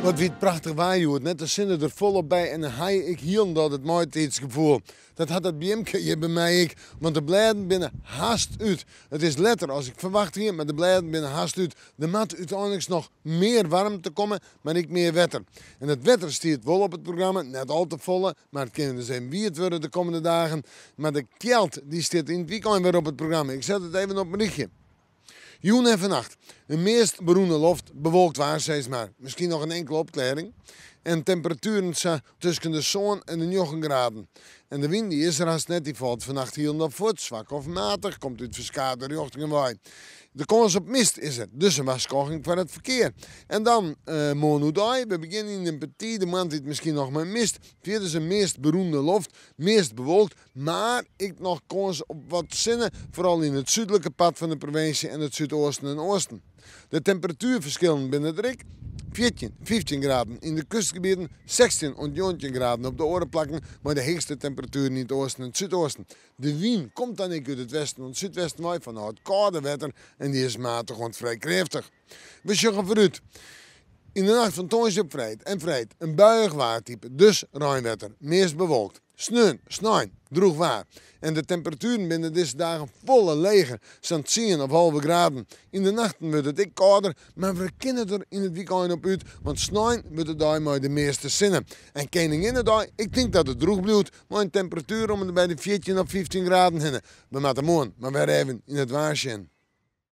Wat wie het prachtig waaien, net als zinnen er volop bij en dan ga ik hier dat het mooitijdsgevoel. Dat had het bij mij ik, want de bladen binnen haast uit. Het is letter als ik verwacht hier, maar de bladen binnen haast uit. Er moet uiteindelijk nog meer warmte komen, maar niet meer wetter. En het wetter stiert wel op het programma, net al te volle, maar het kan dus even wie het worden de komende dagen. Maar de kelt die stiert in het weekend weer op het programma. Ik zet het even op mijn berichtje. Joen en vannacht. Een meest beroemde loft bewolkt waar, steeds maar. Misschien nog een enkele opklaring. En temperaturen zijn tussen de zon en de 9 graden. En de wind die is er als net, die valt vannacht hier en daar voort. Zwak of matig, komt uit verschillende richtingen waai. De kans op mist is er, dus een waarschuwing van het verkeer. En dan Monudai, we beginnen in een petit, de maand dit misschien nog maar mist. Via is een meest beroemde loft, meest bewolkt. Maar ik nog kans op wat zinnen, vooral in het zuidelijke pad van de provincie en het zuidoosten en oosten. De temperatuurverschillen binnen de Rik, 14, 15 graden in de kustgebieden, 16 en 19 graden op de orenplakken, maar de hoogste temperatuur in het oosten en het zuidoosten. De wind komt dan ook uit het westen en het zuidwesten waait vanuit het koude wetter en die is matig en vrij krachtig. We zeggen vooruit. In de nacht van toonsdag op vrijdag een buiig waartype, dus ruimwetter, meest bewolkt. Sneeuw, snijn, droeg waar. En de temperaturen binnen deze dagen volle leger, zo'n 10 of halve graden. In de nachten wordt het ik kouder, maar we kunnen er in het weekend op uit, want snijn wordt het daar maar de meeste zinnen. En Koninginnedag, ik denk dat het droeg blijft, maar een temperatuur om bij de 14 of 15 graden heen. We moeten morgen maar weer even in het waarsje.